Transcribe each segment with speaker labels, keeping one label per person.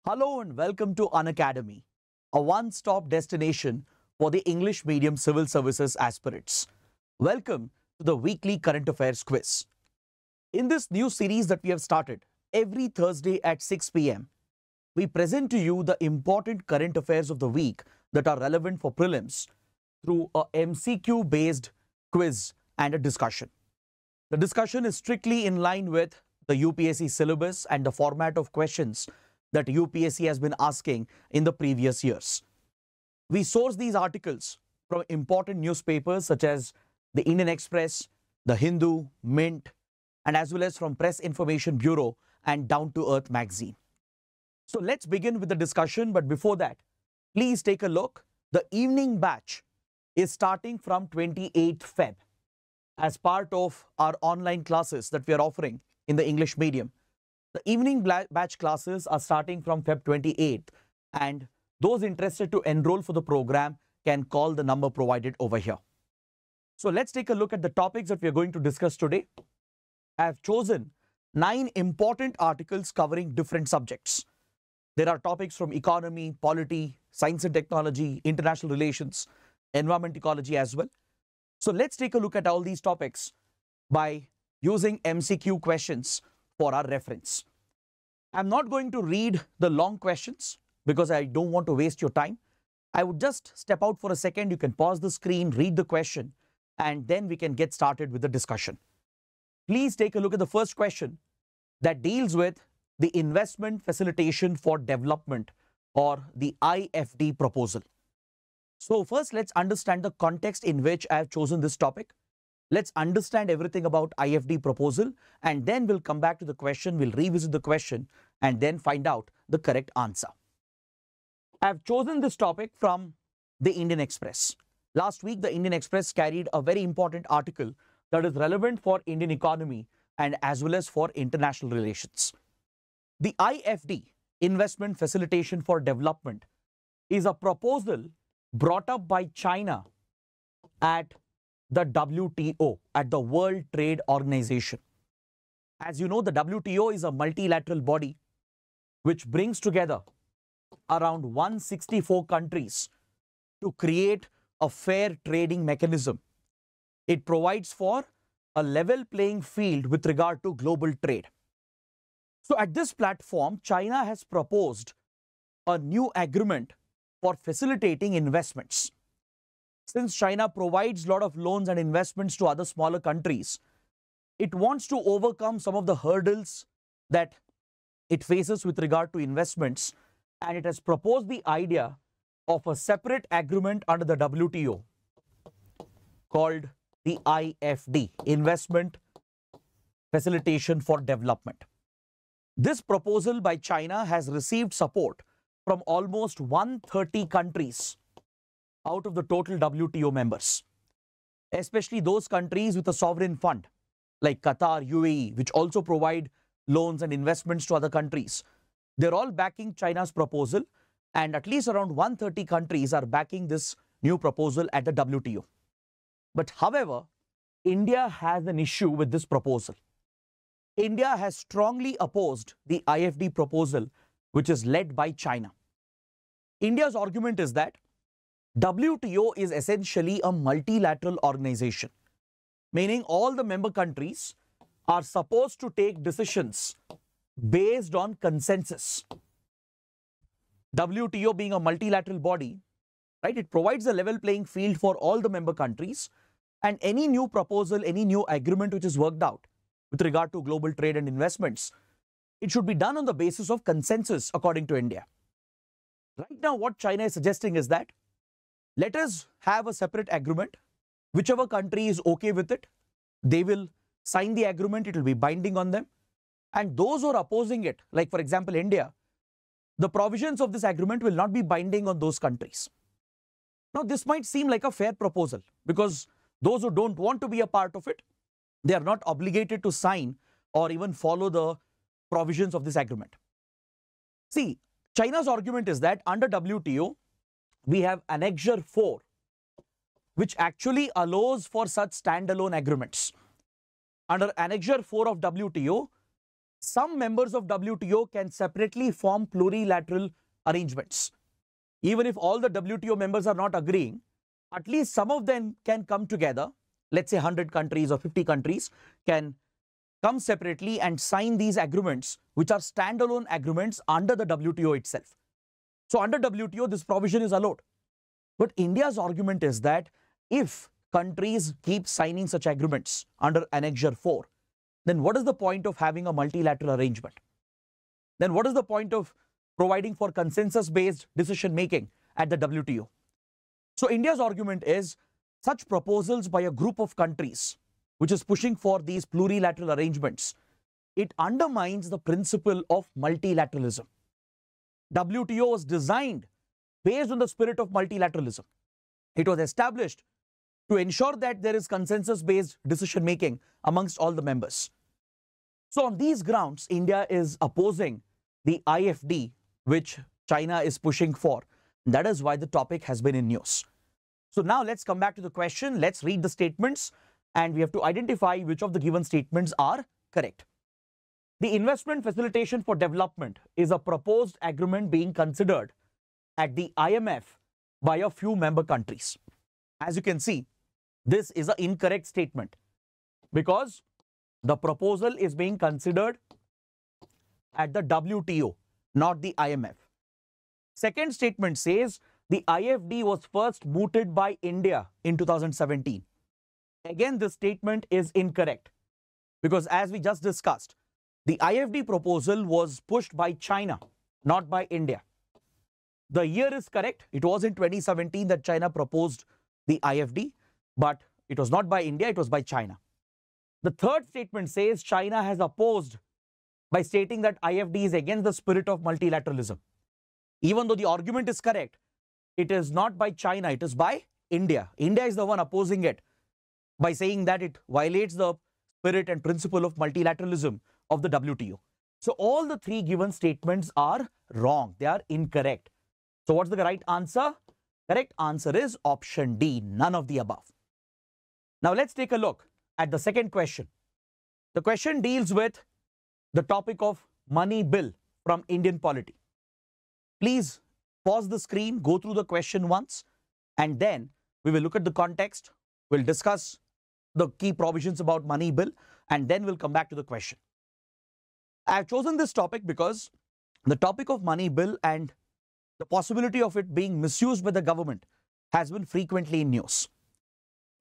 Speaker 1: Hello and welcome to Unacademy, a one-stop destination for the English medium civil services aspirants. Welcome to the weekly current affairs quiz. In this new series that we have started, every Thursday at 6 p.m., we present to you the important current affairs of the week that are relevant for prelims through a MCQ-based quiz and a discussion. The discussion is strictly in line with the UPSC syllabus and the format of questions that UPSC has been asking in the previous years. We source these articles from important newspapers such as the Indian Express, the Hindu, Mint, and as well as from Press Information Bureau and Down to Earth magazine. So let's begin with the discussion, but before that, please take a look. The evening batch is starting from 28th Feb as part of our online classes that we are offering in the English medium. The evening batch classes are starting from Feb 28th, and those interested to enroll for the program can call the number provided over here. So let's take a look at the topics that we are going to discuss today. I have chosen 9 important articles covering different subjects. There are topics from economy, polity, science and technology, international relations, environment ecology as well. So let's take a look at all these topics by using MCQ questions for our reference. I'm not going to read the long questions because I don't want to waste your time. I would just step out for a second. You can pause the screen, read the question, and then we can get started with the discussion. Please take a look at the first question that deals with the Investment Facilitation for Development, or the IFD proposal. So first, let's understand the context in which I have chosen this topic. Let's understand everything about IFD proposal, and then we'll come back to the question, we'll revisit the question, and then find out the correct answer. I have chosen this topic from the Indian Express. Last week, the Indian Express carried a very important article that is relevant for Indian economy and as well as for international relations. The IFD, Investment Facilitation for Development, is a proposal brought up by China at the WTO, at the World Trade Organization. As you know, the WTO is a multilateral body which brings together around 164 countries to create a fair trading mechanism. It provides for a level playing field with regard to global trade. So at this platform, China has proposed a new agreement for facilitating investments. Since China provides a lot of loans and investments to other smaller countries, it wants to overcome some of the hurdles that it faces with regard to investments, and it has proposed the idea of a separate agreement under the WTO called the IFD, Investment Facilitation for Development. This proposal by China has received support from almost 130 countries out of the total WTO members, especially those countries with a sovereign fund like Qatar, UAE, which also provide loans and investments to other countries. They're all backing China's proposal, and at least around 130 countries are backing this new proposal at the WTO. But however, India has an issue with this proposal. India has strongly opposed the IFD proposal, which is led by China. India's argument is that WTO is essentially a multilateral organization, meaning all the member countries are supposed to take decisions based on consensus. WTO being a multilateral body, right, it provides a level playing field for all the member countries, and any new proposal, any new agreement which is worked out with regard to global trade and investments, it should be done on the basis of consensus according to India. Right now, what China is suggesting is that let us have a separate agreement. Whichever country is okay with it, they will sign the agreement. It will be binding on them. And those who are opposing it, like for example, India, the provisions of this agreement will not be binding on those countries. Now, this might seem like a fair proposal because those who don't want to be a part of it, they are not obligated to sign or even follow the provisions of this agreement. See, China's argument is that under WTO, we have Annexure 4, which actually allows for such standalone agreements. Under Annexure 4 of WTO, some members of WTO can separately form plurilateral arrangements. Even if all the WTO members are not agreeing, at least some of them can come together. Let's say 100 countries or 50 countries can come separately and sign these agreements, which are standalone agreements under the WTO itself. So under WTO, this provision is allowed. But India's argument is that if countries keep signing such agreements under Annexure 4, then what is the point of having a multilateral arrangement? Then what is the point of providing for consensus-based decision-making at the WTO? So India's argument is such proposals by a group of countries which is pushing for these plurilateral arrangements, it undermines the principle of multilateralism. WTO was designed based on the spirit of multilateralism. It was established to ensure that there is consensus-based decision-making amongst all the members. So on these grounds, India is opposing the IFD, which China is pushing for. That is why the topic has been in news. So now let's come back to the question. Let's read the statements and we have to identify which of the given statements are correct. The Investment Facilitation for Development is a proposed agreement being considered at the IMF by a few member countries. As you can see, this is an incorrect statement because the proposal is being considered at the WTO, not the IMF. Second statement says the IFD was first mooted by India in 2017. Again, this statement is incorrect because as we just discussed, the IFD proposal was pushed by China, not by India. The year is correct. It was in 2017 that China proposed the IFD, but it was not by India, it was by China. The third statement says China has opposed by stating that IFD is against the spirit of multilateralism. Even though the argument is correct, it is not by China, it is by India. India is the one opposing it by saying that it violates the spirit and principle of multilateralism of the WTO. So all the three given statements are wrong. They are incorrect. So what's the right answer? Correct answer is option D, none of the above. Now let's take a look at the second question. The question deals with the topic of money bill from Indian polity. Please pause the screen, go through the question once, and then we will look at the context. We'll discuss the key provisions about money bill, and then we'll come back to the question. I have chosen this topic because the topic of money bill and the possibility of it being misused by the government has been frequently in news,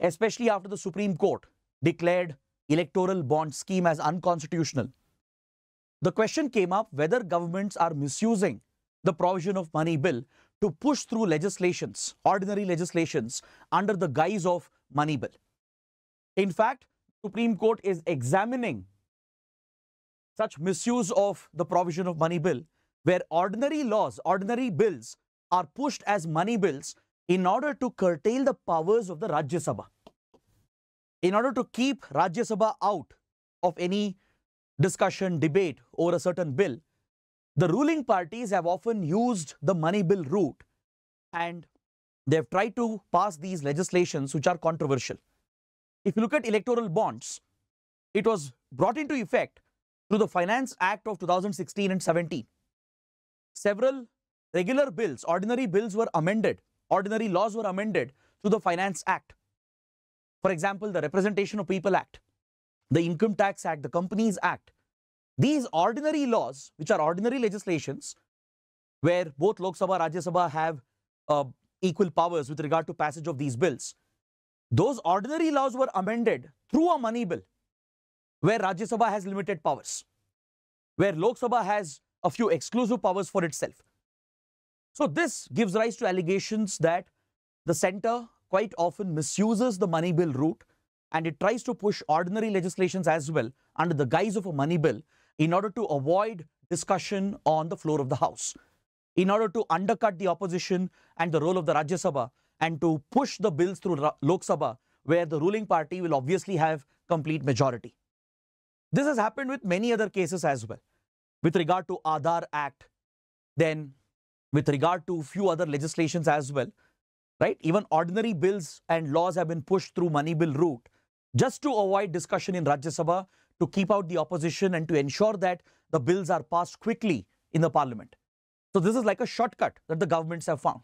Speaker 1: especially after the Supreme Court declared electoral bond scheme as unconstitutional. The question came up whether governments are misusing the provision of money bill to push through legislations, ordinary legislations, under the guise of money bill. In fact, Supreme Court is examining such misuse of the provision of money bill where ordinary laws, ordinary bills are pushed as money bills in order to curtail the powers of the Rajya Sabha. In order to keep Rajya Sabha out of any discussion, debate over a certain bill, the ruling parties have often used the money bill route and they have tried to pass these legislations which are controversial. If you look at electoral bonds, it was brought into effect through the Finance Act of 2016 and 17. Several regular bills, ordinary bills were amended, ordinary laws were amended through the Finance Act. For example, the Representation of People Act, the Income Tax Act, the Companies Act. These ordinary laws, which are ordinary legislations, where both Lok Sabha and Rajya Sabha have equal powers with regard to passage of these bills, those ordinary laws were amended through a money bill, where Rajya Sabha has limited powers, where Lok Sabha has a few exclusive powers for itself. So this gives rise to allegations that the centre quite often misuses the money bill route and it tries to push ordinary legislations as well under the guise of a money bill in order to avoid discussion on the floor of the House, in order to undercut the opposition and the role of the Rajya Sabha and to push the bills through Lok Sabha where the ruling party will obviously have complete majority. This has happened with many other cases as well, with regard to Aadhaar Act, then with regard to few other legislations as well, right? Even ordinary bills and laws have been pushed through money bill route just to avoid discussion in Rajya Sabha, to keep out the opposition and to ensure that the bills are passed quickly in the parliament. So this is like a shortcut that the governments have found.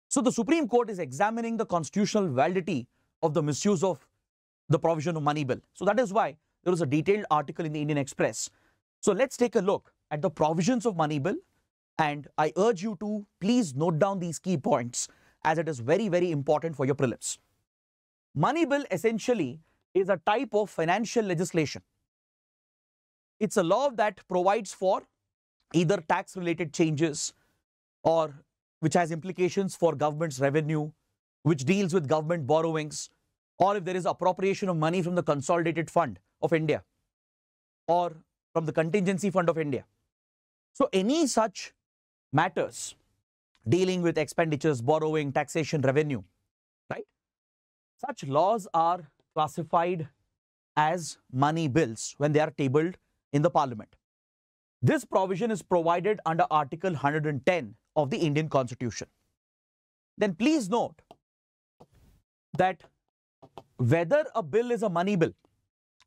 Speaker 1: So the Supreme Court is examining the constitutional validity of the misuse of the provision of money bill. So that is why there was a detailed article in the Indian Express. So let's take a look at the provisions of money bill, and I urge you to please note down these key points as it is very, very important for your prelims. Money bill essentially is a type of financial legislation. It's a law that provides for either tax-related changes or which has implications for government's revenue, which deals with government borrowings, or if there is appropriation of money from the Consolidated Fund of India or from the Contingency Fund of India. So any such matters dealing with expenditures, borrowing, taxation, revenue, right? Such laws are classified as money bills when they are tabled in the parliament. This provision is provided under Article 110 of the Indian Constitution. Then please note that whether a bill is a money bill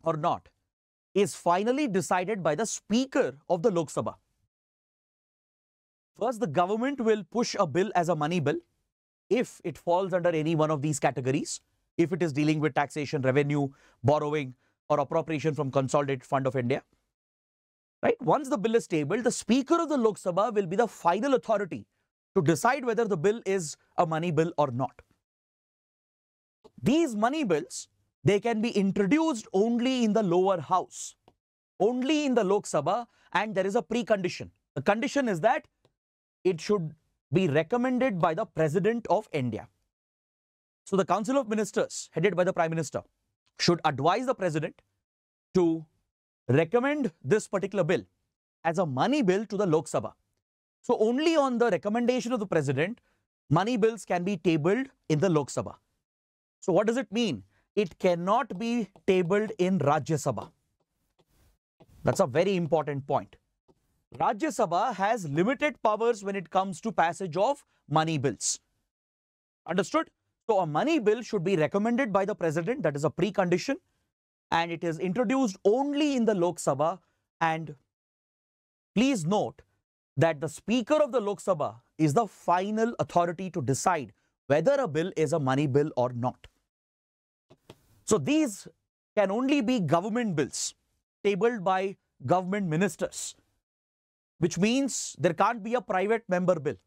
Speaker 1: or not is finally decided by the Speaker of the Lok Sabha. First, the government will push a bill as a money bill if it falls under any one of these categories, if it is dealing with taxation, revenue, borrowing, or appropriation from Consolidated Fund of India. Right? Once the bill is tabled, the Speaker of the Lok Sabha will be the final authority to decide whether the bill is a money bill or not. These money bills, they can be introduced only in the lower house, only in the Lok Sabha, and there is a precondition. The condition is that it should be recommended by the President of India. So the Council of Ministers, headed by the Prime Minister, should advise the President to recommend this particular bill as a money bill to the Lok Sabha. So only on the recommendation of the President, money bills can be tabled in the Lok Sabha. So what does it mean? It cannot be tabled in Rajya Sabha. That's a very important point. Rajya Sabha has limited powers when it comes to passage of money bills. Understood? So a money bill should be recommended by the President, that is a precondition, and it is introduced only in the Lok Sabha. And please note that the Speaker of the Lok Sabha is the final authority to decide whether a bill is a money bill or not. So these can only be government bills tabled by government ministers, which means there can't be a private member bill.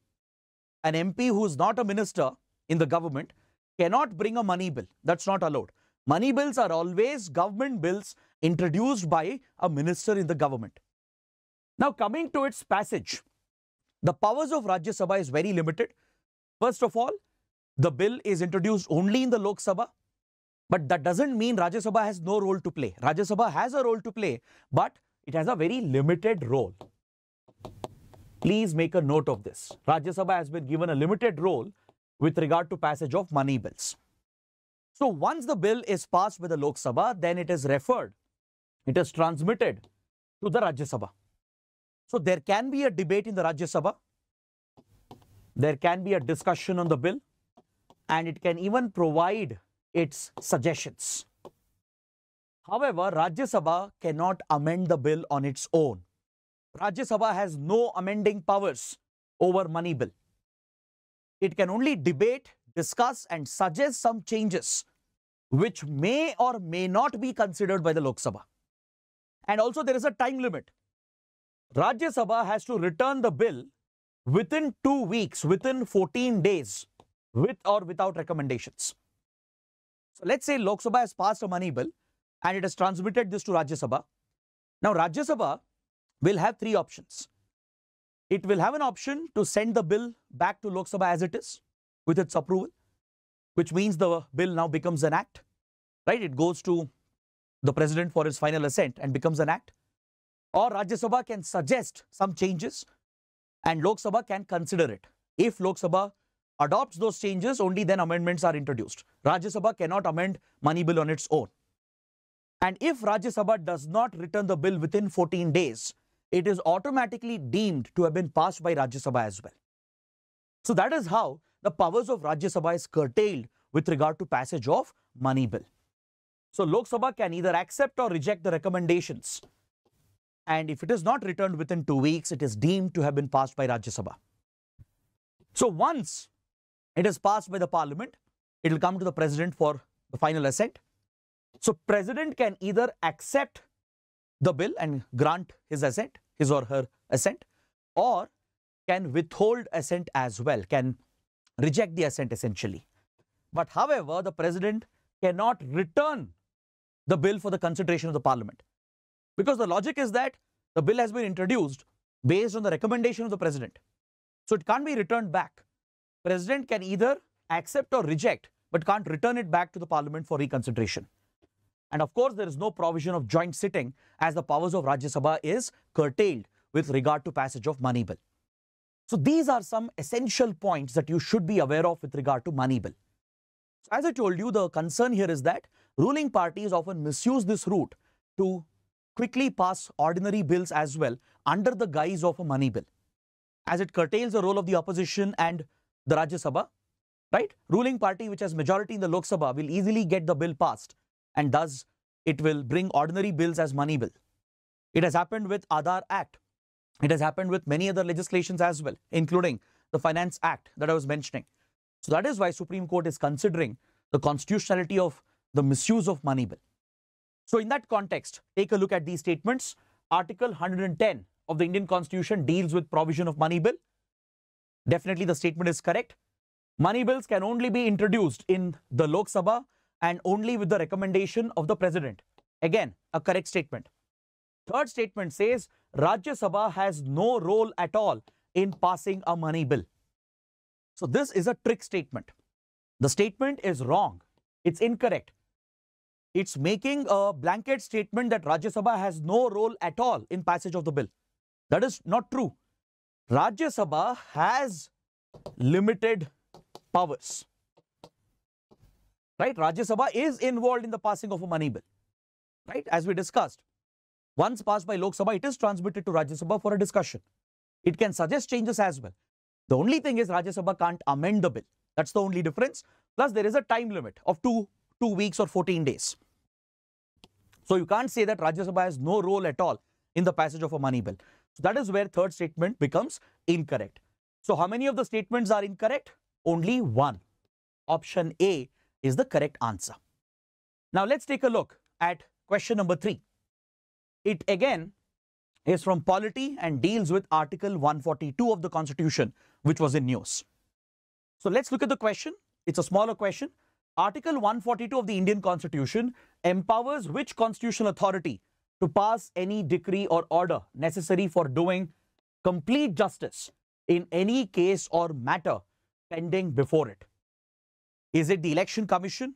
Speaker 1: An MP who is not a minister in the government cannot bring a money bill. That's not allowed. Money bills are always government bills introduced by a minister in the government. Now coming to its passage, the powers of Rajya Sabha is very limited. First of all, the bill is introduced only in the Lok Sabha, but that doesn't mean Rajya Sabha has no role to play. Rajya Sabha has a role to play, but it has a very limited role. Please make a note of this. Rajya Sabha has been given a limited role with regard to passage of money bills. So once the bill is passed by the Lok Sabha, then it is referred, it is transmitted to the Rajya Sabha. So there can be a debate in the Rajya Sabha, there can be a discussion on the bill, and it can even provide its suggestions. However, Rajya Sabha cannot amend the bill on its own. Rajya Sabha has no amending powers over money bill. It can only debate, discuss and suggest some changes which may or may not be considered by the Lok Sabha. And also there is a time limit. Rajya Sabha has to return the bill within 2 weeks, within 14 days, with or without recommendations. So let's say Lok Sabha has passed a money bill and it has transmitted this to Rajya Sabha. Now Rajya Sabha will have 3 options. It will have an option to send the bill back to Lok Sabha as it is with its approval, which means the bill now becomes an act, right? It goes to the President for his final assent and becomes an act. Or Rajya Sabha can suggest some changes and Lok Sabha can consider it. If Lok Sabha adopts those changes, only then amendments are introduced. Rajya Sabha cannot amend money bill on its own. And if Rajya Sabha does not return the bill within 14 days, it is automatically deemed to have been passed by Rajya Sabha as well. So that is how the powers of Rajya Sabha is curtailed with regard to passage of money bill. So Lok Sabha can either accept or reject the recommendations. And if it is not returned within 2 weeks, it is deemed to have been passed by Rajya Sabha. So once it is passed by the parliament, it will come to the president for the final assent. So president can either accept the bill and grant his assent, his or her assent, or can withhold assent as well, can reject the assent essentially. But however, the president cannot return the bill for the consideration of the parliament, because the logic is that the bill has been introduced based on the recommendation of the president. So it can't be returned back. President can either accept or reject, but can't return it back to the parliament for reconsideration. And of course, there is no provision of joint sitting, as the powers of Rajya Sabha is curtailed with regard to passage of money bill. So these are some essential points that you should be aware of with regard to money bill. So as I told you, the concern here is that ruling parties often misuse this route to quickly pass ordinary bills as well under the guise of a money bill, as it curtails the role of the opposition and the Rajya Sabha, right? Ruling party which has majority in the Lok Sabha will easily get the bill passed, and thus it will bring ordinary bills as money bill. It has happened with Aadhaar Act. It has happened with many other legislations as well, including the Finance Act that I was mentioning. So that is why Supreme Court is considering the constitutionality of the misuse of money bill. So in that context, take a look at these statements. Article 110 of the Indian Constitution deals with provision of money bill. Definitely the statement is correct. Money bills can only be introduced in the Lok Sabha and only with the recommendation of the president. Again, a correct statement. Third statement says Rajya Sabha has no role at all in passing a money bill. So this is a trick statement. The statement is wrong. It's incorrect. It's making a blanket statement that Rajya Sabha has no role at all in passage of the bill. That is not true. Rajya Sabha has limited powers. Right? Rajya Sabha is involved in the passing of a money bill. Right? As we discussed. Once passed by Lok Sabha, it is transmitted to Rajya Sabha for a discussion. It can suggest changes as well. The only thing is Rajya Sabha can't amend the bill. That's the only difference. Plus, there is a time limit of two weeks or 14 days. So you can't say that Rajya Sabha has no role at all in the passage of a money bill. So that is where third statement becomes incorrect. So how many of the statements are incorrect? Only one. Option A is the correct answer. Now let's take a look at question number 3. It again is from polity and deals with Article 142 of the Constitution, which was in news. So let's look at the question. It's a smaller question. Article 142 of the Indian Constitution empowers which constitutional authority to pass any decree or order necessary for doing complete justice in any case or matter pending before it? Is it the Election Commission,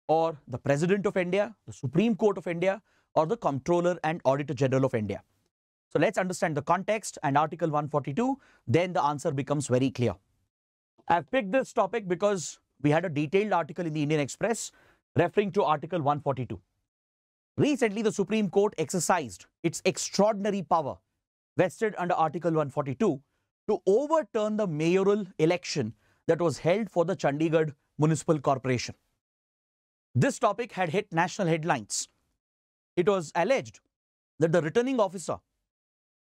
Speaker 1: or the President of India, the Supreme Court of India, or the Comptroller and Auditor General of India? So let's understand the context and Article 142, then the answer becomes very clear. I've picked this topic because we had a detailed article in the Indian Express referring to Article 142. Recently, the Supreme Court exercised its extraordinary power vested under Article 142 to overturn the mayoral election that was held for the Chandigarh Municipal Corporation. This topic had hit national headlines. It was alleged that the returning officer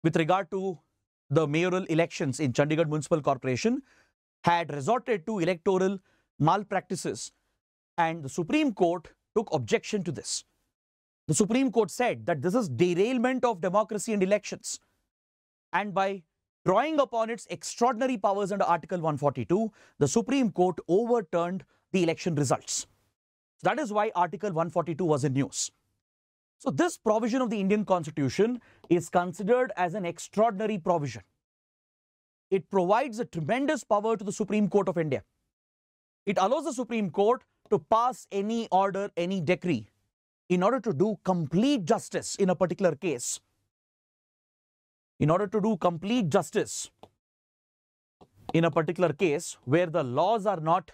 Speaker 1: with regard to the mayoral elections in Chandigarh Municipal Corporation had resorted to electoral malpractices, and the Supreme Court took objection to this. The Supreme Court said that this is derailment of democracy and elections, and by drawing upon its extraordinary powers under Article 142, the Supreme Court overturned the election results. So that is why Article 142 was in news. So this provision of the Indian Constitution is considered as an extraordinary provision. It provides a tremendous power to the Supreme Court of India. It allows the Supreme Court to pass any order, any decree, in order to do complete justice in a particular case. In order to do complete justice in a particular case where the laws are not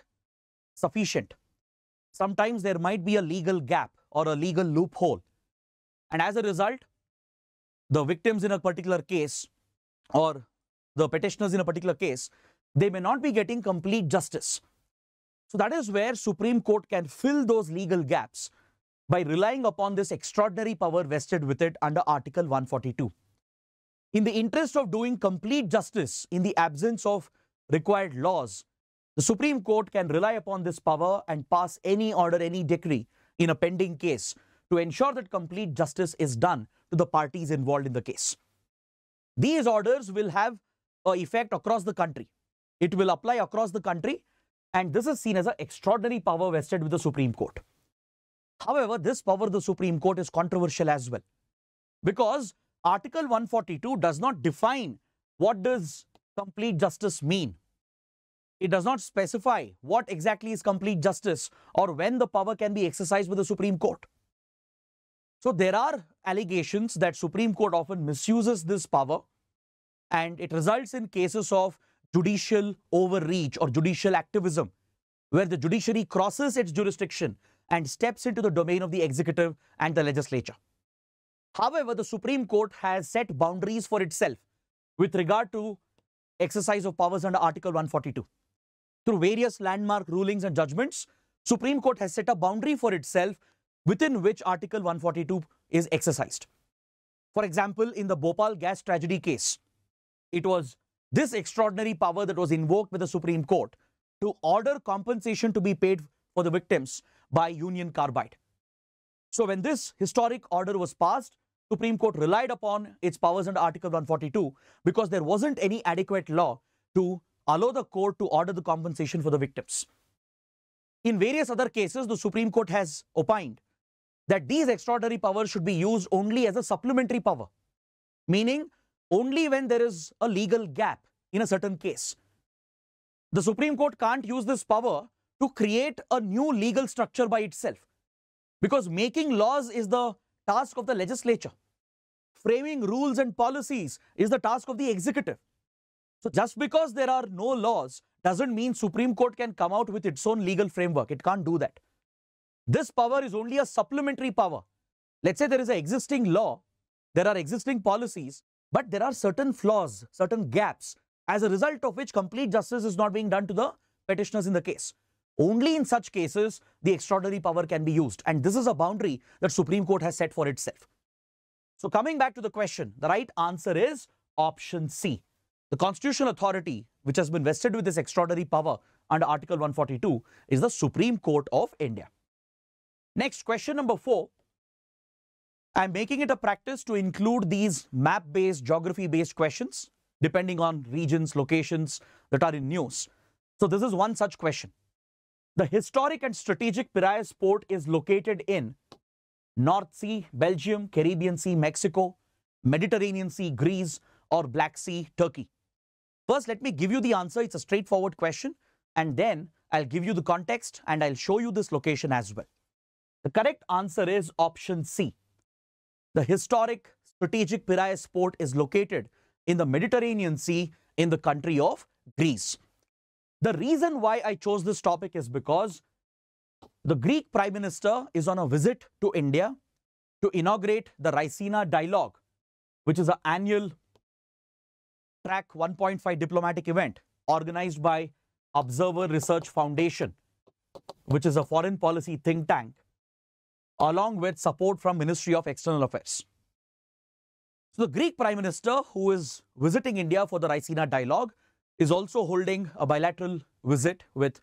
Speaker 1: sufficient. Sometimes there might be a legal gap or a legal loophole. And as a result, the victims in a particular case or the petitioners in a particular case, they may not be getting complete justice. So that is where Supreme Court can fill those legal gaps by relying upon this extraordinary power vested with it under Article 142. In the interest of doing complete justice in the absence of required laws, the Supreme Court can rely upon this power and pass any order, any decree in a pending case to ensure that complete justice is done to the parties involved in the case. These orders will have an effect across the country. It will apply across the country, and this is seen as an extraordinary power vested with the Supreme Court. However, this power of the Supreme Court is controversial as well, because Article 142 does not define what does complete justice mean. It does not specify what exactly is complete justice or when the power can be exercised by the Supreme Court. So there are allegations that Supreme Court often misuses this power, and it results in cases of judicial overreach or judicial activism, where the judiciary crosses its jurisdiction and steps into the domain of the executive and the legislature. However, the Supreme Court has set boundaries for itself with regard to exercise of powers under Article 142. Through various landmark rulings and judgments, Supreme Court has set a boundary for itself within which Article 142 is exercised. For example, in the Bhopal gas tragedy case, it was this extraordinary power that was invoked by the Supreme Court to order compensation to be paid for the victims by Union Carbide. So when this historic order was passed, Supreme Court relied upon its powers under Article 142 because there wasn't any adequate law to allow the court to order the compensation for the victims. In various other cases, the Supreme Court has opined that these extraordinary powers should be used only as a supplementary power, meaning only when there is a legal gap in a certain case. The Supreme Court can't use this power to create a new legal structure by itself, because making laws is the task of the legislature. Framing rules and policies is the task of the executive. So just because there are no laws doesn't mean Supreme Court can come out with its own legal framework. It can't do that. This power is only a supplementary power. Let's say there is an existing law, there are existing policies, but there are certain flaws, certain gaps, as a result of which complete justice is not being done to the petitioners in the case. Only in such cases, the extraordinary power can be used. And this is a boundary that Supreme Court has set for itself. So coming back to the question, the right answer is option C. The constitutional authority which has been vested with this extraordinary power under Article 142 is the Supreme Court of India. Next, question number 4. I am making it a practice to include these map-based, geography-based questions depending on regions, locations that are in news. So this is one such question. The historic and strategic Piraeus Port is located in North Sea, Belgium, Caribbean Sea, Mexico, Mediterranean Sea, Greece, or Black Sea, Turkey. First, let me give you the answer. It's a straightforward question, and then I'll give you the context and I'll show you this location as well. The correct answer is option C. The historic strategic Piraeus Port is located in the Mediterranean Sea in the country of Greece. The reason why I chose this topic is because the Greek Prime Minister is on a visit to India to inaugurate the Ricina Dialogue, which is an annual track 1.5 diplomatic event organized by Observer Research Foundation, which is a foreign policy think tank, along with support from Ministry of External Affairs. So the Greek Prime Minister, who is visiting India for the Ricina Dialogue, is also holding a bilateral visit with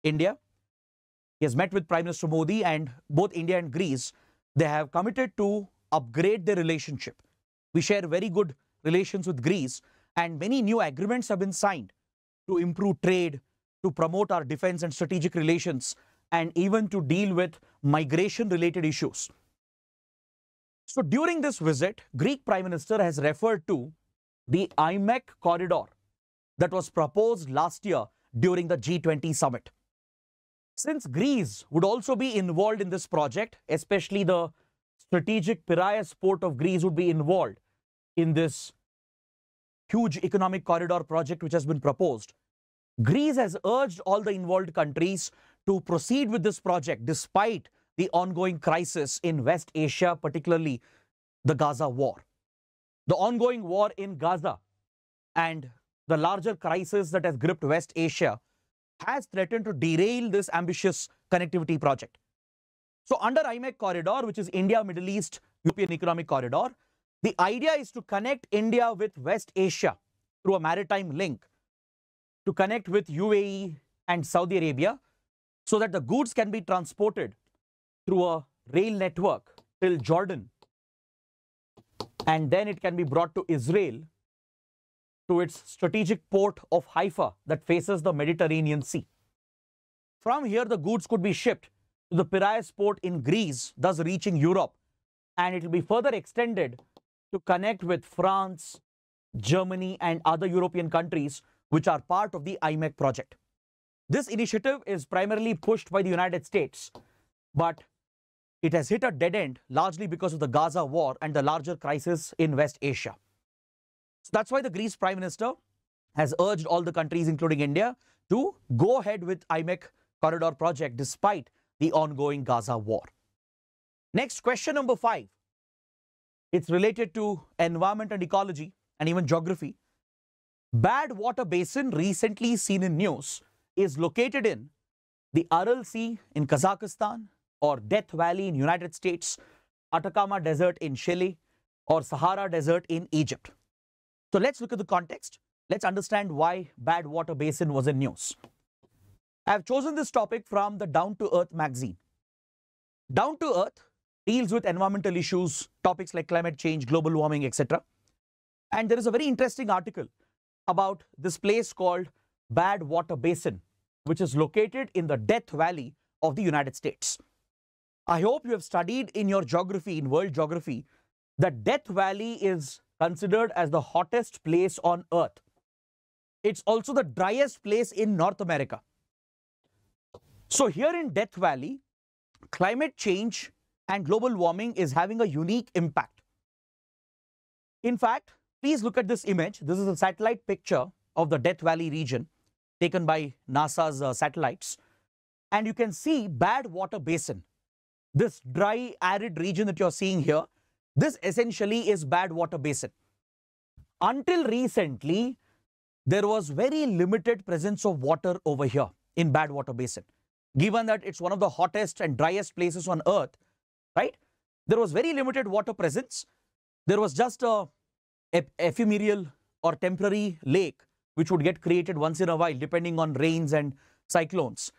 Speaker 1: India. He has met with Prime Minister Modi, and both India and Greece, they have committed to upgrade their relationship. We share very good relations with Greece, and many new agreements have been signed to improve trade, to promote our defense and strategic relations, and even to deal with migration-related issues. So during this visit, Greek Prime Minister has referred to the IMEC corridor that was proposed last year during the G20 summit. Since Greece would also be involved in this project, especially the strategic Piraeus Port of Greece would be involved in this huge economic corridor project which has been proposed, Greece has urged all the involved countries to proceed with this project despite the ongoing crisis in West Asia, particularly the Gaza war. The ongoing war in Gaza and the larger crisis that has gripped West Asia has threatened to derail this ambitious connectivity project. So under IMEC corridor, which is India, Middle East, European Economic Corridor, the idea is to connect India with West Asia through a maritime link, to connect with UAE and Saudi Arabia, so that the goods can be transported through a rail network till Jordan, and then it can be brought to Israel, to its strategic port of Haifa that faces the Mediterranean Sea. From here, the goods could be shipped to the Piraeus Port in Greece, thus reaching Europe, and it will be further extended to connect with France, Germany, and other European countries which are part of the IMEC project. This initiative is primarily pushed by the United States, but it has hit a dead end largely because of the Gaza war and the larger crisis in West Asia. So that's why the Greece Prime Minister has urged all the countries, including India, to go ahead with IMEC corridor project despite the ongoing Gaza war. Next, question number 5. It's related to environment and ecology and even geography. Badwater Basin, recently seen in news, is located in the Aral Sea in Kazakhstan, or Death Valley in United States, Atacama Desert in Chile, or Sahara Desert in Egypt. So let's look at the context. Let's understand why Badwater Basin was in news. I have chosen this topic from the Down to Earth magazine. Down to Earth deals with environmental issues, topics like climate change, global warming, etc. And there is a very interesting article about this place called Badwater Basin, which is located in the Death Valley of the United States. I hope you have studied in your geography, in world geography, that Death Valley is considered as the hottest place on Earth. It's also the driest place in North America. So here in Death Valley, climate change and global warming is having a unique impact. In fact, please look at this image. This is a satellite picture of the Death Valley region taken by NASA's satellites. And you can see Badwater Basin. This dry, arid region that you're seeing here, this essentially is Badwater Basin. Until recently, there was very limited presence of water over here in Badwater Basin. Given that it's one of the hottest and driest places on Earth, right? There was very limited water presence. There was just a ephemeral or temporary lake which would get created once in a while depending on rains and cyclones,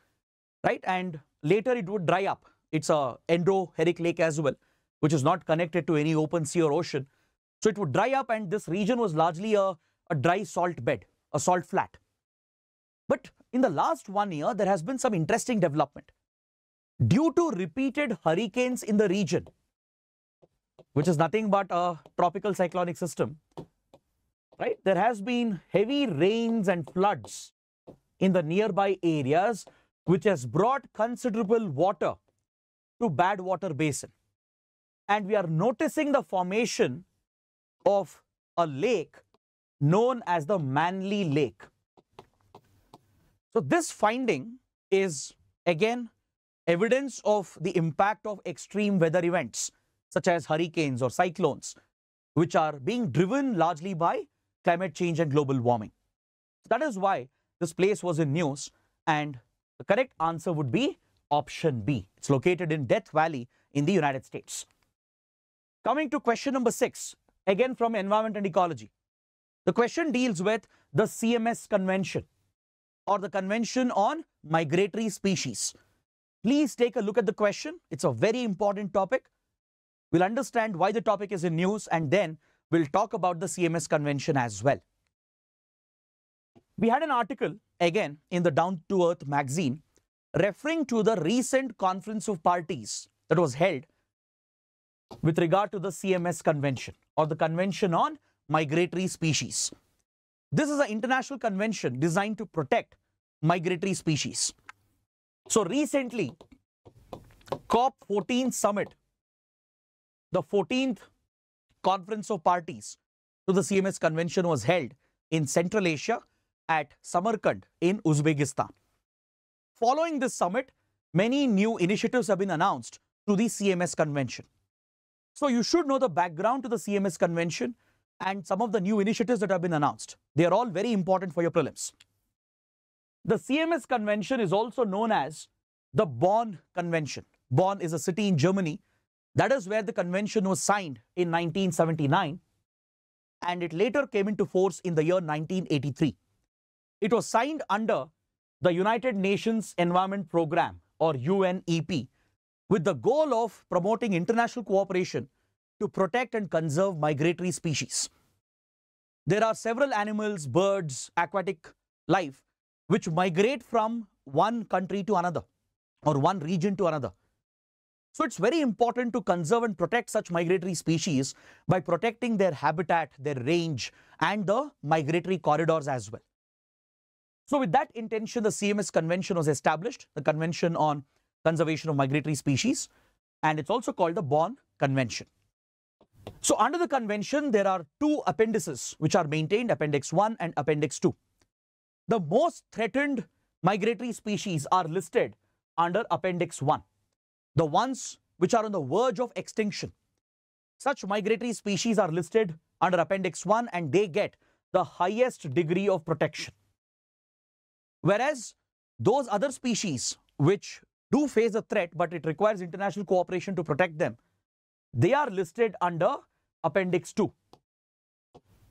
Speaker 1: right? And later it would dry up. It's a endorheic lake as well, which is not connected to any open sea or ocean. So it would dry up, and this region was largely a dry salt bed, a salt flat. But in the last 1 year, there has been some interesting development. Due to repeated hurricanes in the region, which is nothing but a tropical cyclonic system, right? There has been heavy rains and floods in the nearby areas, which has brought considerable water to Badwater Basin. And we are noticing the formation of a lake known as the Manly Lake. So this finding is again evidence of the impact of extreme weather events such as hurricanes or cyclones, which are being driven largely by climate change and global warming. That is why this place was in news, and the correct answer would be option B. It's located in Death Valley in the United States. Coming to question number 6, again from Environment and Ecology. The question deals with the CMS Convention, or the Convention on Migratory Species. Please take a look at the question. It's a very important topic. We'll understand why the topic is in news, and then we'll talk about the CMS Convention as well. We had an article, again, in the Down to Earth magazine, referring to the recent Conference of Parties that was held with regard to the CMS Convention, or the Convention on Migratory Species. This is an international convention designed to protect migratory species. So recently, COP14 Summit, the 14th Conference of Parties to the CMS Convention, was held in Central Asia at Samarkand in Uzbekistan. Following this summit, many new initiatives have been announced to the CMS Convention. So you should know the background to the CMS Convention and some of the new initiatives that have been announced. They are all very important for your prelims. The CMS Convention is also known as the Bonn Convention. Bonn is a city in Germany. That is where the convention was signed in 1979, and it later came into force in the year 1983. It was signed under the United Nations Environment Programme, or UNEP, with the goal of promoting international cooperation to protect and conserve migratory species. There are several animals, birds, aquatic life which migrate from one country to another or one region to another. So it's very important to conserve and protect such migratory species by protecting their habitat, their range, and the migratory corridors as well. So with that intention, the CMS Convention was established, the Convention on Conservation of Migratory Species, and it's also called the Bonn Convention. So under the convention, there are two appendices which are maintained, Appendix 1 and Appendix 2. The most threatened migratory species are listed under Appendix 1. The ones which are on the verge of extinction. Such migratory species are listed under Appendix 1 and they get the highest degree of protection. Whereas those other species which do face a threat but it requires international cooperation to protect them, they are listed under Appendix 2.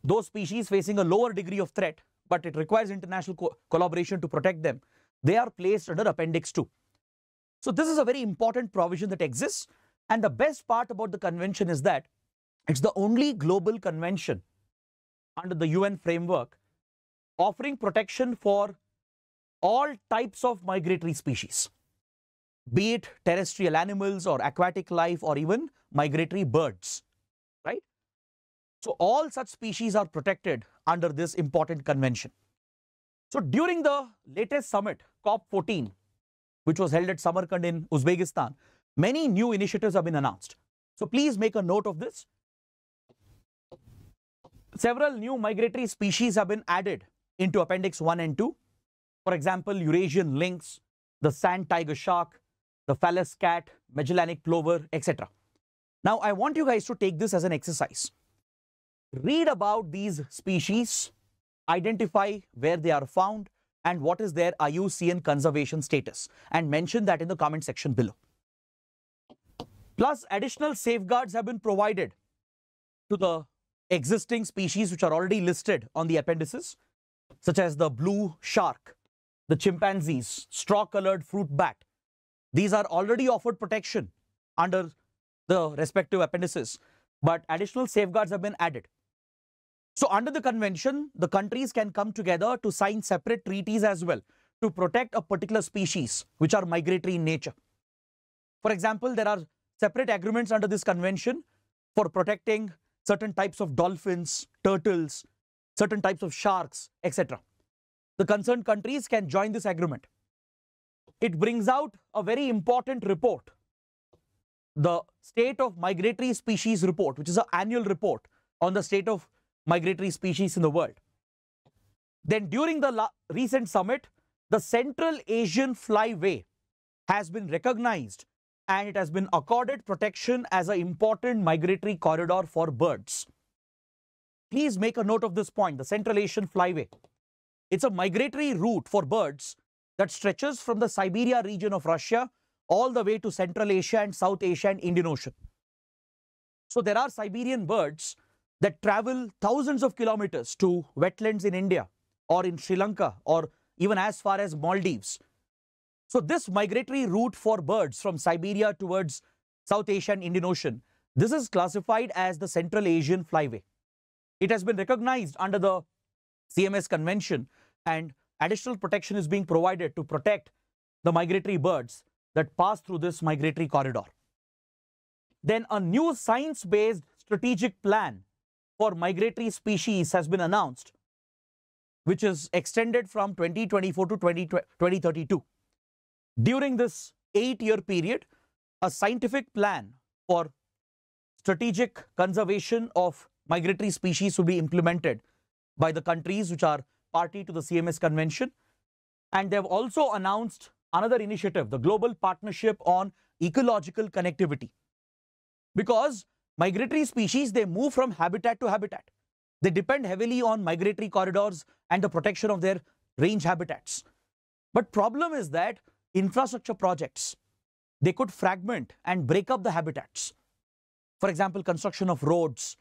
Speaker 1: Those species facing a lower degree of threat but it requires international collaboration to protect them, they are placed under Appendix 2. So this is a very important provision that exists, and the best part about the convention is that it's the only global convention under the UN framework offering protection for all types of migratory species, be it terrestrial animals or aquatic life or even migratory birds, right? So all such species are protected under this important convention. So during the latest summit, COP14, which was held at Samarkand in Uzbekistan, many new initiatives have been announced. So please make a note of this. Several new migratory species have been added into Appendix 1 and 2. For example, Eurasian lynx, the sand tiger shark, the phallus cat, Magellanic plover, etc. Now, I want you guys to take this as an exercise. Read about these species, identify where they are found, and what is their IUCN conservation status, and mention that in the comment section below. Plus, additional safeguards have been provided to the existing species which are already listed on the appendices, such as the blue shark, the chimpanzees, straw-colored fruit bat. These are already offered protection under the respective appendices, but additional safeguards have been added. So under the convention, the countries can come together to sign separate treaties as well to protect a particular species which are migratory in nature. For example, there are separate agreements under this convention for protecting certain types of dolphins, turtles, certain types of sharks, etc. The concerned countries can join this agreement. It brings out a very important report, the State of Migratory Species Report, which is an annual report on the state of migratory species in the world. Then during the recent summit, the Central Asian flyway has been recognized and it has been accorded protection as an important migratory corridor for birds. Please make a note of this point, the Central Asian flyway. It's a migratory route for birds that stretches from the Siberia region of Russia all the way to Central Asia and South Asia and Indian Ocean. So there are Siberian birds that travel thousands of kilometers to wetlands in India or in Sri Lanka or even as far as Maldives. So this migratory route for birds from Siberia towards South Asia and Indian Ocean, this is classified as the Central Asian flyway. It has been recognized under the CMS Convention, and additional protection is being provided to protect the migratory birds that pass through this migratory corridor. Then a new science-based strategic plan for migratory species has been announced, which is extended from 2024 to 2032. During this 8-year period, a scientific plan for strategic conservation of migratory species will be implemented by the countries which are party to the CMS Convention. And they have also announced another initiative, the Global Partnership on Ecological Connectivity. Because migratory species, they move from habitat to habitat. They depend heavily on migratory corridors and the protection of their range habitats. But problem is that infrastructure projects, they could fragment and break up the habitats. For example, construction of roads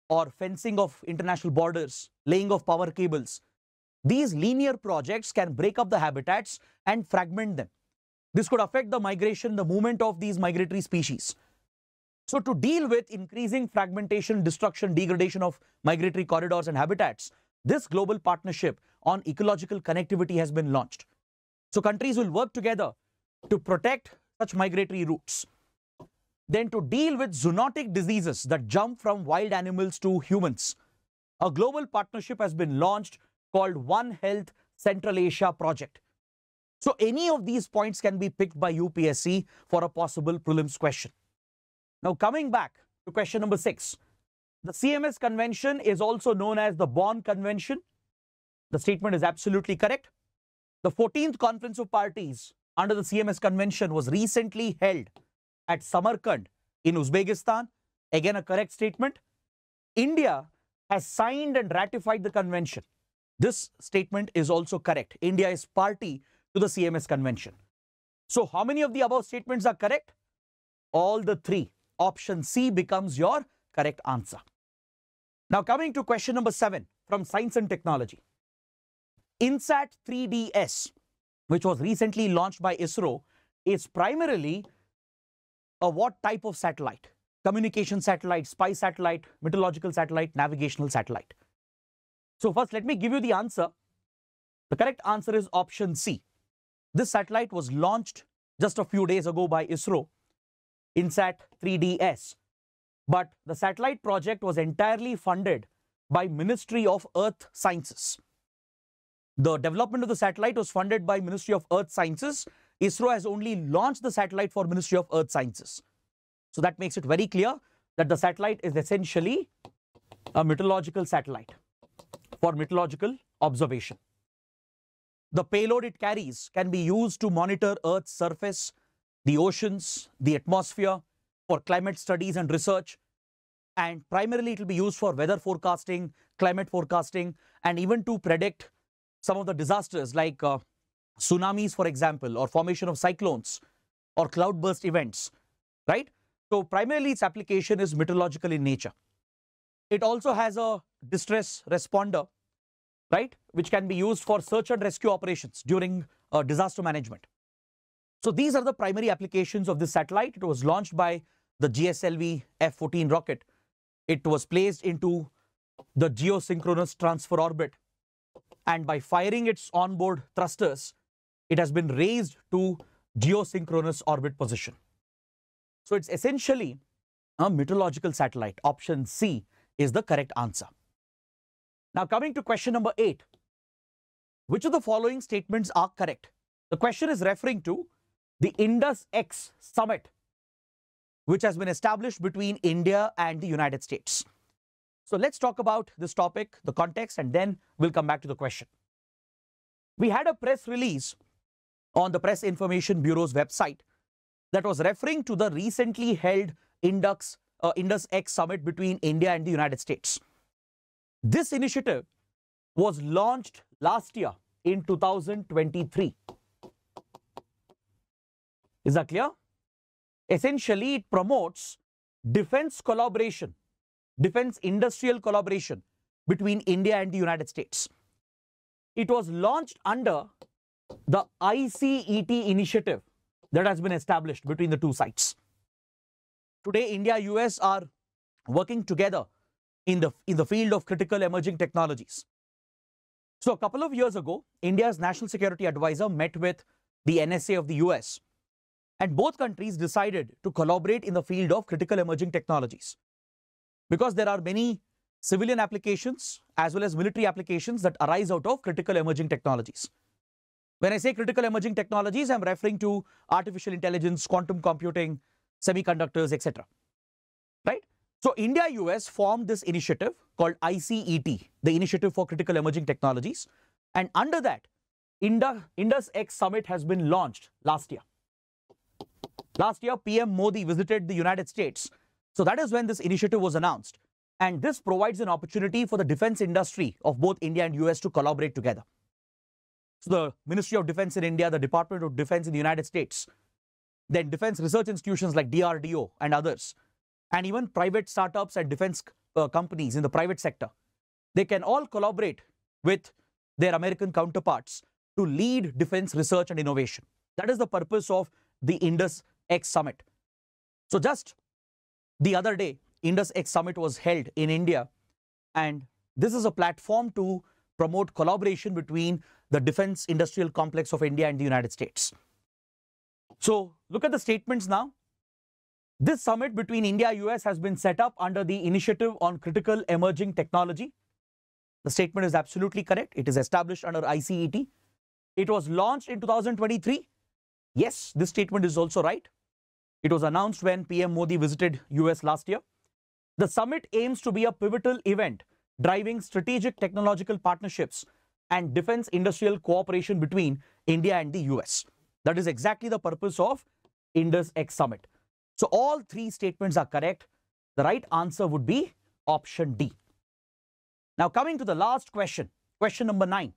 Speaker 1: or fencing of international borders, laying of power cables. These linear projects can break up the habitats and fragment them. This could affect the migration, the movement of these migratory species. So to deal with increasing fragmentation, destruction, degradation of migratory corridors and habitats, this global partnership on ecological connectivity has been launched. So countries will work together to protect such migratory routes. Then to deal with zoonotic diseases that jump from wild animals to humans, a global partnership has been launched called One Health Central Asia Project. So any of these points can be picked by UPSC for a possible prelims question. Now coming back to question number 6. The CMS Convention is also known as the Bonn Convention. The statement is absolutely correct. The 14th Conference of Parties under the CMS Convention was recently held at Samarkand in Uzbekistan. Again, a correct statement. India has signed and ratified the convention. This statement is also correct. India is party to the CMS Convention. So how many of the above statements are correct? All the 3. Option C becomes your correct answer. Now coming to question number 7 from Science and Technology. INSAT 3DS, which was recently launched by ISRO, is primarily a what type of satellite? Communication satellite, spy satellite, meteorological satellite, navigational satellite. So first let me give you the answer. The correct answer is option C. This satellite was launched just a few days ago by ISRO, INSAT 3DS. But the satellite project was entirely funded by Ministry of Earth Sciences. The development of the satellite was funded by Ministry of Earth Sciences. ISRO has only launched the satellite for Ministry of Earth Sciences. So that makes it very clear that the satellite is essentially a meteorological satellite for meteorological observation. The payload it carries can be used to monitor Earth's surface, the oceans, the atmosphere, for climate studies and research, and primarily it will be used for weather forecasting, climate forecasting, and even to predict some of the disasters like tsunamis, for example, or formation of cyclones or cloudburst events, right? So primarily its application is meteorological in nature. It also has a distress responder, right, which can be used for search and rescue operations during disaster management. So these are the primary applications of this satellite. It was launched by the GSLV F-14 rocket. It was placed into the geosynchronous transfer orbit, and by firing its onboard thrusters, it has been raised to geosynchronous orbit position. So it's essentially a meteorological satellite. Option C is the correct answer. Now coming to question number 8. Which of the following statements are correct? The question is referring to the INDUS-X Summit, which has been established between India and the United States. So let's talk about this topic, the context, and then we'll come back to the question. We had a press release on the Press Information Bureau's website that was referring to the recently held INDUS-X Summit between India and the United States. This initiative was launched last year in 2023. Is that clear? Essentially, it promotes defense collaboration, defense industrial collaboration between India and the United States. It was launched under the ICET initiative that has been established between the two sides. Today, India and US are working together in the field of critical emerging technologies. So a couple of years ago, India's National Security Advisor met with the NSA of the US, and both countries decided to collaborate in the field of critical emerging technologies, because there are many civilian applications as well as military applications that arise out of critical emerging technologies. When I say critical emerging technologies, I'm referring to artificial intelligence, quantum computing, semiconductors, etc. Right? So India-US formed this initiative called ICET, the Initiative for Critical Emerging Technologies, and under that, INDUS-X Summit has been launched last year. Last year, PM Modi visited the United States. So that is when this initiative was announced. And this provides an opportunity for the defense industry of both India and US to collaborate together. So the Ministry of Defense in India, the Department of Defense in the United States, then defense research institutions like DRDO and others, and even private startups and defense companies in the private sector, they can all collaborate with their American counterparts to lead defense research and innovation. That is the purpose of the INDUS-X Summit. So just the other day, INDUS-X Summit was held in India, and this is a platform to promote collaboration between the defense industrial complex of India and the United States. So look at the statements now. This summit between India and US has been set up under the Initiative on Critical Emerging Technology. The statement is absolutely correct. It is established under ICET. It was launched in 2023. Yes, this statement is also right. It was announced when PM Modi visited US last year. The summit aims to be a pivotal event driving strategic technological partnerships and defense industrial cooperation between India and the US. That is exactly the purpose of INDUS-X Summit. So all three statements are correct. The right answer would be option D. Now coming to the last question, question number 9.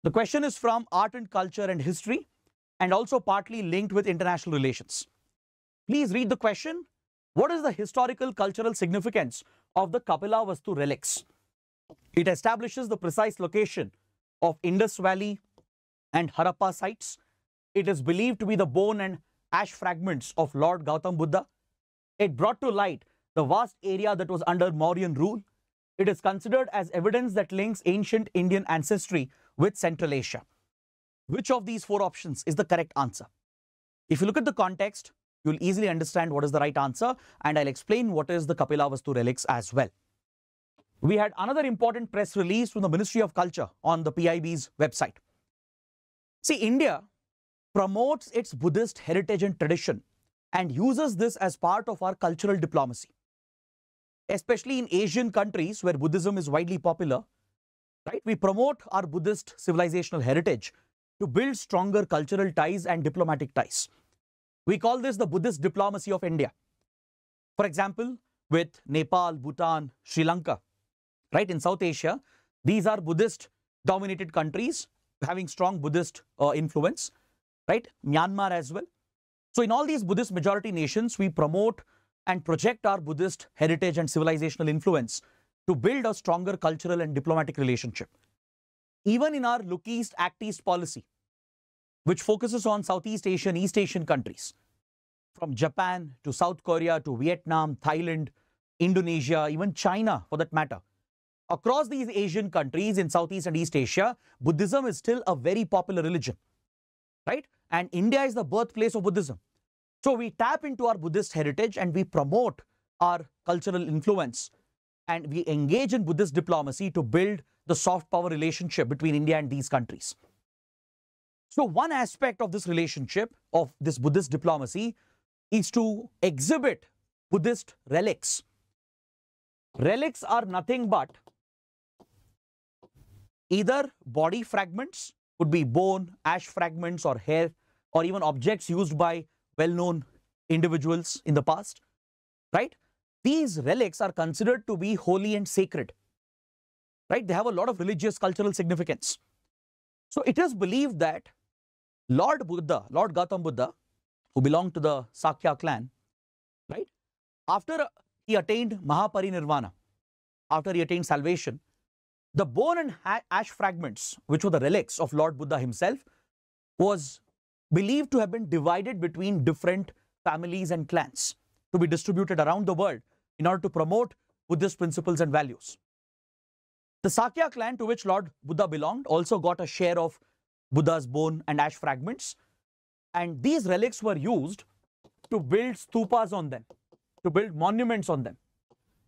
Speaker 1: The question is from Art and Culture and History and also partly linked with international relations. Please read the question. What is the historical cultural significance of the Kapilavastu Relics? It establishes the precise location of Indus Valley and Harappa sites. It is believed to be the bone and ash fragments of Lord Gautam Buddha. It brought to light the vast area that was under Mauryan rule. It is considered as evidence that links ancient Indian ancestry with Central Asia. Which of these four options is the correct answer? If you look at the context, you'll easily understand what is the right answer, and I'll explain what is the Kapilavastu Relics as well. We had another important press release from the Ministry of Culture on the PIB's website. See, India promotes its Buddhist heritage and tradition and uses this as part of our cultural diplomacy. Especially in Asian countries where Buddhism is widely popular, right? We promote our Buddhist civilizational heritage to build stronger cultural ties and diplomatic ties. We call this the Buddhist diplomacy of India. For example, with Nepal, Bhutan, Sri Lanka, right? In South Asia, these are Buddhist dominated countries having strong Buddhist influence, right? Myanmar as well. So in all these Buddhist majority nations, we promote and project our Buddhist heritage and civilizational influence to build a stronger cultural and diplomatic relationship. Even in our Look East, Act East policy, which focuses on Southeast Asian, East Asian countries, from Japan to South Korea to Vietnam, Thailand, Indonesia, even China for that matter. Across these Asian countries in Southeast and East Asia, Buddhism is still a very popular religion, right? And India is the birthplace of Buddhism. So we tap into our Buddhist heritage and we promote our cultural influence and we engage in Buddhist diplomacy to build the soft power relationship between India and these countries. So one aspect of this relationship, of this Buddhist diplomacy, is to exhibit Buddhist relics. Relics are nothing but either body fragments, could be bone, ash fragments or hair, or even objects used by well-known individuals in the past, right? These relics are considered to be holy and sacred, right? They have a lot of religious cultural significance. So it is believed that Lord Buddha, Lord Gautam Buddha, who belonged to the Sakya clan, right? After he attained Mahaparinirvana, after he attained salvation, the bone and ash fragments, which were the relics of Lord Buddha himself, was believed to have been divided between different families and clans to be distributed around the world in order to promote Buddhist principles and values. The Sakya clan, to which Lord Buddha belonged, also got a share of Buddha's bone and ash fragments, and these relics were used to build stupas on them, to build monuments on them.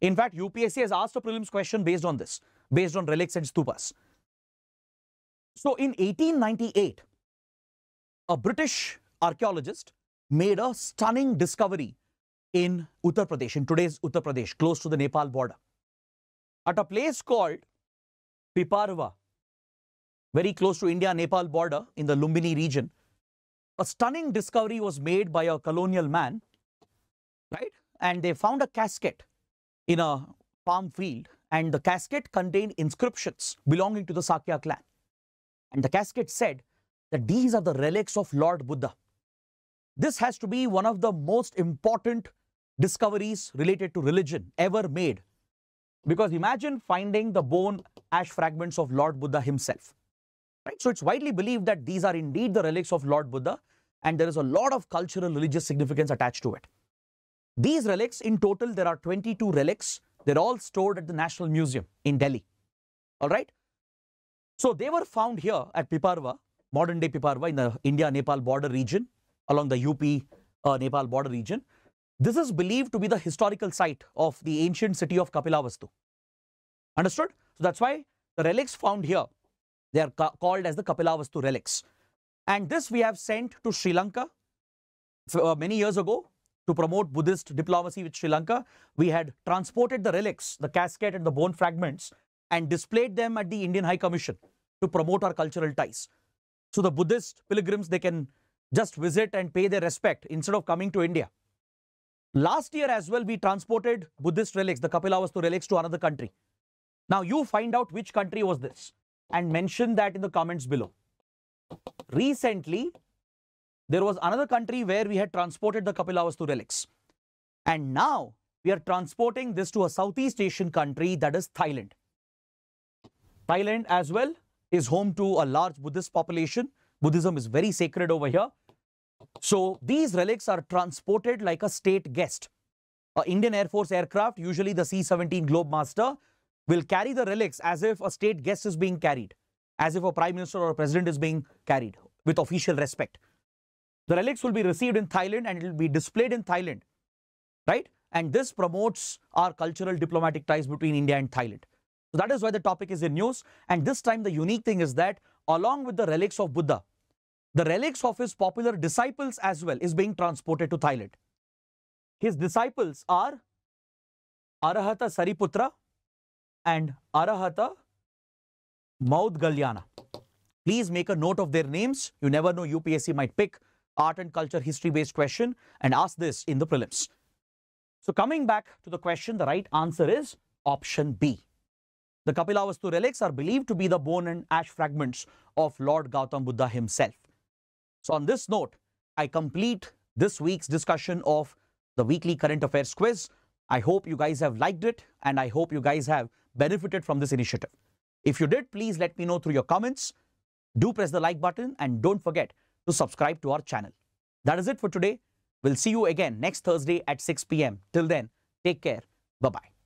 Speaker 1: In fact, UPSC has asked a prelims question based on this, based on relics and stupas. So in 1898, a British archaeologist made a stunning discovery in Uttar Pradesh, in today's Uttar Pradesh, close to the Nepal border, at a place called Piparva, very close to India-Nepal border in the Lumbini region. A stunning discovery was made by a colonial man, right? And they found a casket in a palm field, and the casket contained inscriptions belonging to the Sakya clan. And the casket said that these are the relics of Lord Buddha. this has to be one of the most important discoveries related to religion ever made. Because imagine finding the bone ash fragments of Lord Buddha himself. Right? So it's widely believed that these are indeed the relics of Lord Buddha, and there is a lot of cultural religious significance attached to it. These relics, in total, there are 22 relics. They're all stored at the National Museum in Delhi. All right. So they were found here at Piparwa, modern day Piparwa, in the India-Nepal border region, along the UP-Nepal border region. This is believed to be the historical site of the ancient city of Kapilavastu. Understood? So that's why the relics found here, they are called as the Kapilavastu Relics. And this we have sent to Sri Lanka many years ago to promote Buddhist diplomacy with Sri Lanka. We had transported the relics, the casket and the bone fragments, and displayed them at the Indian High Commission to promote our cultural ties. So the Buddhist pilgrims, they can just visit and pay their respect instead of coming to India. Last year as well, we transported Buddhist relics, the Kapilavastu relics, to another country. Now you find out which country was this and mention that in the comments below. Recently, there was another country where we had transported the Kapilavastu relics. And now we are transporting this to a Southeast Asian country, that is Thailand. Thailand as well is home to a large Buddhist population. Buddhism is very sacred over here. So these relics are transported like a state guest. An Indian Air Force aircraft, usually the C-17 Globemaster, will carry the relics as if a state guest is being carried, as if a prime minister or a president is being carried with official respect. The relics will be received in Thailand and it will be displayed in Thailand, right? And this promotes our cultural diplomatic ties between India and Thailand. So that is why the topic is in news. And this time the unique thing is that along with the relics of Buddha, the relics of his popular disciples as well is being transported to Thailand. His disciples are Arahata Sariputra and Arahata Maudgalyana. Please make a note of their names. You never know, UPSC might pick art and culture history based question and ask this in the prelims. So coming back to the question, the right answer is option B. The Kapilavastu relics are believed to be the bone and ash fragments of Lord Gautam Buddha himself. So on this note, I complete this week's discussion of the weekly current affairs quiz. I hope you guys have liked it and I hope you guys have benefited from this initiative. If you did, please let me know through your comments. Do press the like button and don't forget to subscribe to our channel. That is it for today. We'll see you again next Thursday at 6 p.m. Till then, take care. Bye-bye.